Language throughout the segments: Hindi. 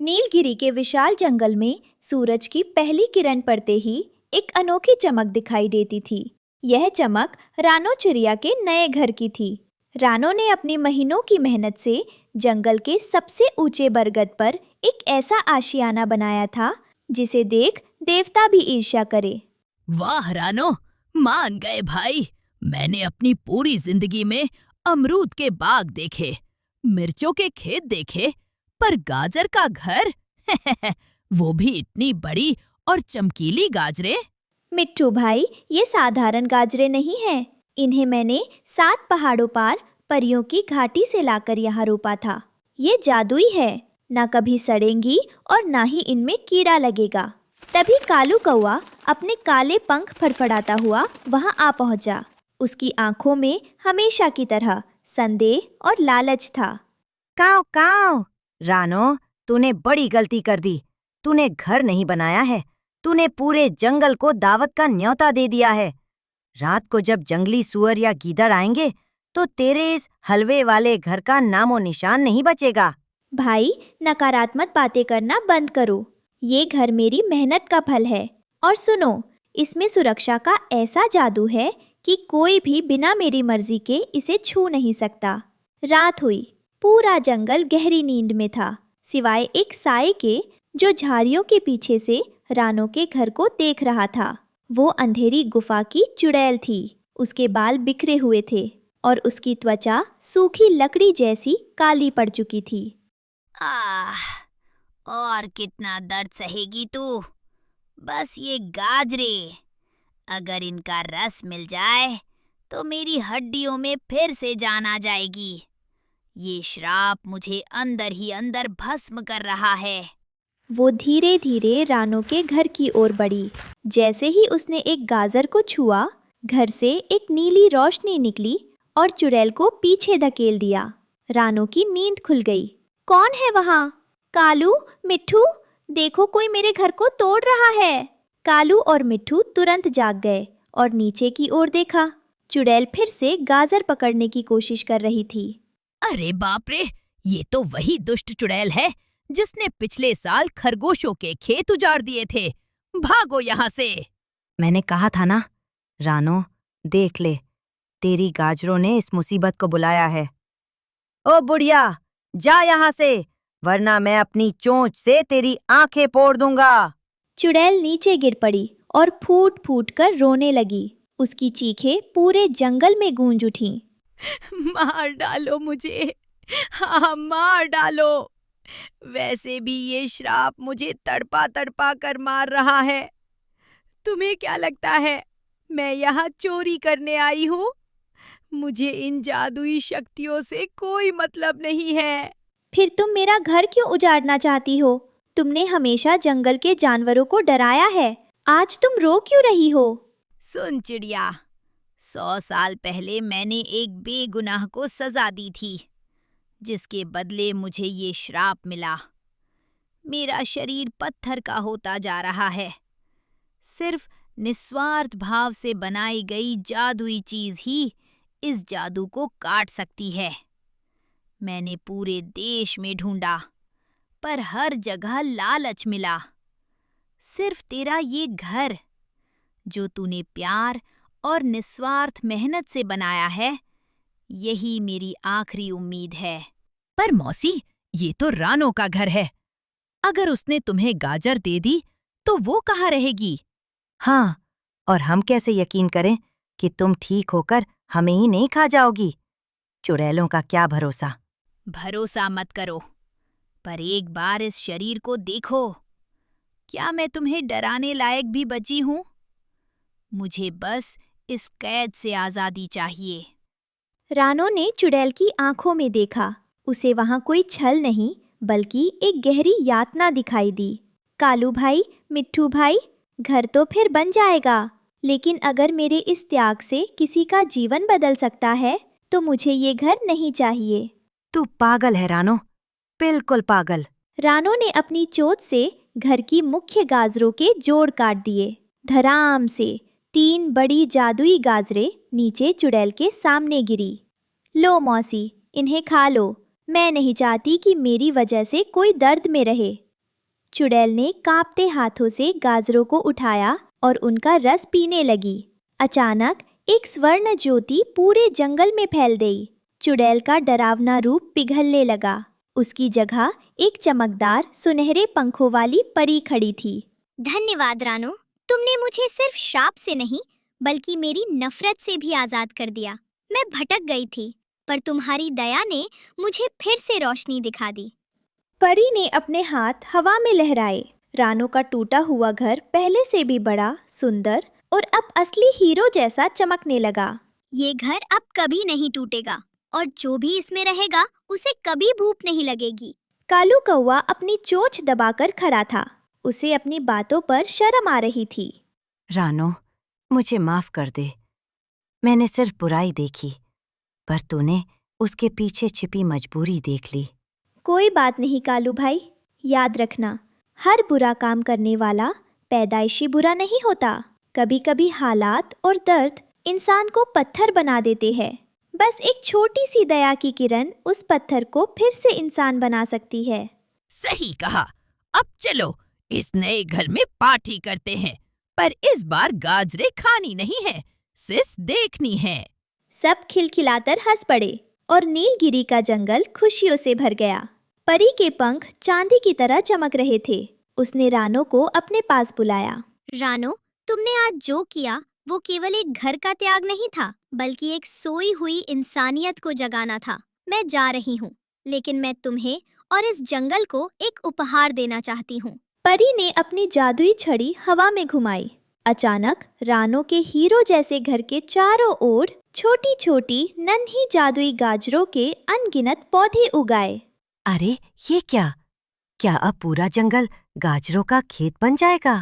नीलगिरी के विशाल जंगल में सूरज की पहली किरण पड़ते ही एक अनोखी चमक दिखाई देती थी। यह चमक रानो चिड़िया के नए घर की थी। रानो ने अपनी महीनों की मेहनत से जंगल के सबसे ऊंचे बरगद पर एक ऐसा आशियाना बनाया था जिसे देख देवता भी ईर्ष्या करे। वाह रानो, मान गए भाई। मैंने अपनी पूरी जिंदगी में अमरूद के बाग देखे, मिर्चों के खेत देखे, पर गाजर का घर वो भी इतनी बड़ी और चमकीली गाजरें। मिट्टू भाई, ये साधारण गाजरे नहीं हैं। इन्हें मैंने 7 पहाड़ों पार परियों की घाटी से लाकर यहाँ रोपा था। ये जादुई है, ना कभी सड़ेंगी और ना ही इनमें कीड़ा लगेगा। तभी कालू कौआ अपने काले पंख फड़फड़ाता हुआ वहाँ आ पहुँचा। उसकी आंखों में हमेशा की तरह संदेह और लालच था। काव काव, रानो, तूने बड़ी गलती कर दी। तूने घर नहीं बनाया है, तूने पूरे जंगल को दावत का न्योता दे दिया है। रात को जब जंगली सुअर या गीदड़ आएंगे तो तेरे इस हलवे वाले घर का नामो निशान नहीं बचेगा। भाई, नकारात्मक बातें करना बंद करो। ये घर मेरी मेहनत का फल है। और सुनो, इसमें सुरक्षा का ऐसा जादू है कि कोई भी बिना मेरी मर्जी के इसे छू नहीं सकता। रात हुई, पूरा जंगल गहरी नींद में था, सिवाय एक साए के जो झाड़ियों के पीछे से रानो के घर को देख रहा था। वो अंधेरी गुफा की चुड़ैल थी। उसके बाल बिखरे हुए थे और उसकी त्वचा सूखी लकड़ी जैसी काली पड़ चुकी थी। और कितना दर्द सहेगी तू? बस ये गाजरे, अगर इनका रस मिल जाए तो मेरी हड्डियों में फिर से जान आ जाएगी। ये श्राप मुझे अंदर ही अंदर भस्म कर रहा है। वो धीरे धीरे रानो के घर की ओर बढ़ी। जैसे ही उसने एक गाजर को छुआ, घर से एक नीली रोशनी निकली और चुड़ैल को पीछे धकेल दिया। रानो की नींद खुल गई। कौन है वहाँ? कालू, मिट्ठू, देखो कोई मेरे घर को तोड़ रहा है। कालू और मिट्ठू तुरंत जाग गए और नीचे की ओर देखा। चुड़ैल फिर से गाजर पकड़ने की कोशिश कर रही थी। अरे बाप रे, ये तो वही दुष्ट चुड़ैल है जिसने पिछले साल खरगोशों के खेत उजाड़ दिए थे। भागो यहाँ से। मैंने कहा था ना, रानो, देख ले, तेरी गाजरों ने इस मुसीबत को बुलाया है। ओ बुढ़िया, जा यहाँ से, वरना मैं अपनी चोंच से तेरी आंखें फोड़ दूंगा। चुड़ैल नीचे गिर पड़ी और फूट फूट कर रोने लगी। उसकी चीखें पूरे जंगल में गूंज उठीं। मार डालो मुझे, हाँ मार डालो। वैसे भी ये श्राप मुझे तड़पा तड़पा कर मार रहा है। तुम्हें क्या लगता है मैं यहाँ चोरी करने आई हूँ? मुझे इन जादुई शक्तियों से कोई मतलब नहीं है। फिर तुम मेरा घर क्यों उजाड़ना चाहती हो? तुमने हमेशा जंगल के जानवरों को डराया है, आज तुम रो क्यों रही हो? सुन चिड़िया, 100 साल पहले मैंने एक बेगुनाह को सजा दी थी, जिसके बदले मुझे ये श्राप मिला। मेरा शरीर पत्थर का होता जा रहा है। सिर्फ निस्वार्थ भाव से बनाई गई जादुई चीज ही इस जादू को काट सकती है। मैंने पूरे देश में ढूंढा, पर हर जगह लालच मिला। सिर्फ तेरा ये घर, जो तूने प्यार और निस्वार्थ मेहनत से बनाया है, यही मेरी आखिरी उम्मीद है। पर मौसी, ये तो रानो का घर है। अगर उसने तुम्हें गाजर दे दी तो वो कहाँ रहेगी? हाँ, और हम कैसे यकीन करें कि तुम ठीक होकर हमें ही नहीं खा जाओगी? चुड़ैलों का क्या भरोसा। भरोसा मत करो, पर एक बार इस शरीर को देखो। क्या मैं तुम्हें डराने लायक भी बची हूँ? मुझे बस इस कैद से आजादी चाहिए। रानो ने चुड़ैल की आंखों में देखा। उसे वहाँ कोई छल नहीं, बल्कि एक गहरी यातना दिखाई दी। कालू भाई, मिट्ठू भाई, घर तो फिर बन जाएगा, लेकिन अगर मेरे इस त्याग से किसी का जीवन बदल सकता है तो मुझे ये घर नहीं चाहिए। तू पागल है रानो, बिल्कुल पागल। रानो ने अपनी चोंच से घर की मुख्य गाजरों के जोड़ काट दिए। धड़ाम से 3 बड़ी जादुई गाजरें नीचे चुड़ैल के सामने गिरी। लो मौसी, इन्हें खा लो। मैं नहीं चाहती कि मेरी वजह से कोई दर्द में रहे। चुड़ैल ने कांपते हाथों से गाजरों को उठाया और उनका रस पीने लगी। अचानक एक स्वर्ण ज्योति पूरे जंगल में फैल गई। चुड़ैल का डरावना रूप पिघलने लगा। उसकी जगह एक चमकदार सुनहरे पंखों वाली परी खड़ी थी। धन्यवाद रानो, तुमने मुझे सिर्फ श्राप से नहीं बल्कि मेरी नफरत से भी आजाद कर दिया। मैं भटक गई थी, पर तुम्हारी दया ने मुझे फिर से रोशनी दिखा दी। परी ने अपने हाथ हवा में लहराए। रानो का टूटा हुआ घर पहले से भी बड़ा, सुंदर और अब असली हीरो जैसा चमकने लगा। ये घर अब कभी नहीं टूटेगा और जो भी इसमें रहेगा उसे कभी भूख नहीं लगेगी। कालू कौवा अपनी चोंच दबाकर खड़ा था। उसे अपनी बातों पर शर्म आ रही थी। रानो, मुझे माफ कर दे। मैंने सिर्फ बुराई देखी, पर तूने उसके पीछे छिपी मजबूरी देख ली। कोई बात नहीं कालू भाई, याद रखना, हर बुरा काम करने वाला पैदाइशी बुरा नहीं होता। कभी कभी हालात और दर्द इंसान को पत्थर बना देते हैं। बस एक छोटी सी दया की किरण उस पत्थर को फिर से इंसान बना सकती है। सही कहा। अब चलो इस नए घर में पार्टी करते हैं, पर इस बार गाजरे खानी नहीं है, सिर्फ देखनी है। सब खिलखिलाकर हंस पड़े और नीलगिरी का जंगल खुशियों से भर गया। परी के पंख चांदी की तरह चमक रहे थे। उसने रानो को अपने पास बुलाया। रानो, तुमने आज जो किया वो केवल एक घर का त्याग नहीं था, बल्कि एक सोई हुई इंसानियत को जगाना था। मैं जा रही हूँ, लेकिन मैं तुम्हें और इस जंगल को एक उपहार देना चाहती हूँ। परी ने अपनी जादुई छड़ी हवा में घुमाई। अचानक रानो के हीरो जैसे घर के चारों ओर छोटी छोटी नन्ही जादुई गाजरों के अनगिनत पौधे उगाए। अरे ये क्या? क्या अब पूरा जंगल गाजरों का खेत बन जाएगा?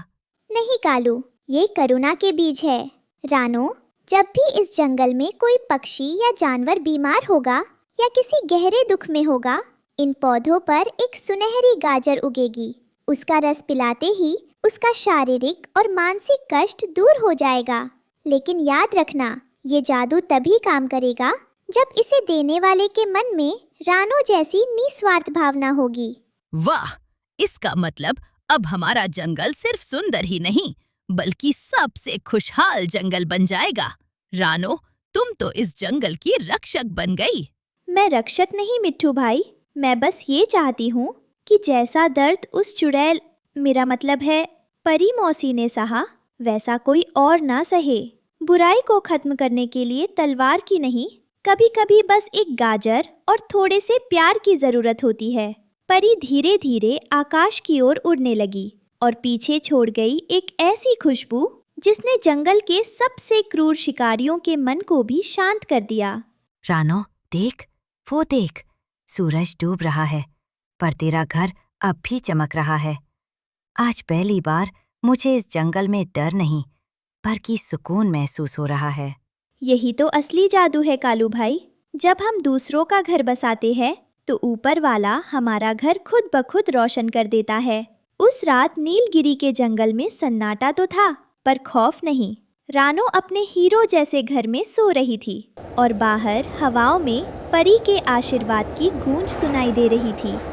नहीं कालू, ये करुणा के बीज है। रानो, जब भी इस जंगल में कोई पक्षी या जानवर बीमार होगा या किसी गहरे दुख में होगा, इन पौधों पर एक सुनहरी गाजर उगेगी। उसका रस पिलाते ही उसका शारीरिक और मानसिक कष्ट दूर हो जाएगा। लेकिन याद रखना, ये जादू तभी काम करेगा जब इसे देने वाले के मन में रानो जैसी निस्वार्थ भावना होगी। वाह, इसका मतलब अब हमारा जंगल सिर्फ सुंदर ही नहीं बल्कि सबसे खुशहाल जंगल बन जाएगा। रानो, तुम तो इस जंगल की रक्षक बन गई। मैं रक्षक नहीं मिट्ठू भाई, मैं बस ये चाहती हूँ कि जैसा दर्द उस चुड़ैल, मेरा मतलब है परी मौसी ने सहा, वैसा कोई और ना सहे। बुराई को खत्म करने के लिए तलवार की नहीं, कभी कभी बस एक गाजर और थोड़े से प्यार की जरूरत होती है। परी धीरे धीरे आकाश की ओर उड़ने लगी और पीछे छोड़ गई एक ऐसी खुशबू जिसने जंगल के सबसे क्रूर शिकारियों के मन को भी शांत कर दिया। रानो, देख, वो देख, सूरज डूब रहा है, पर तेरा घर अब भी चमक रहा है। आज पहली बार मुझे इस जंगल में डर नहीं, बल्कि सुकून महसूस हो रहा है। यही तो असली जादू है कालू भाई। जब हम दूसरों का घर बसाते हैं तो ऊपर वाला हमारा घर खुद ब खुद रोशन कर देता है। उस रात नीलगिरी के जंगल में सन्नाटा तो था, पर खौफ नहीं। रानो अपने हीरो जैसे घर में सो रही थी और बाहर हवाओं में परी के आशीर्वाद की गूंज सुनाई दे रही थी।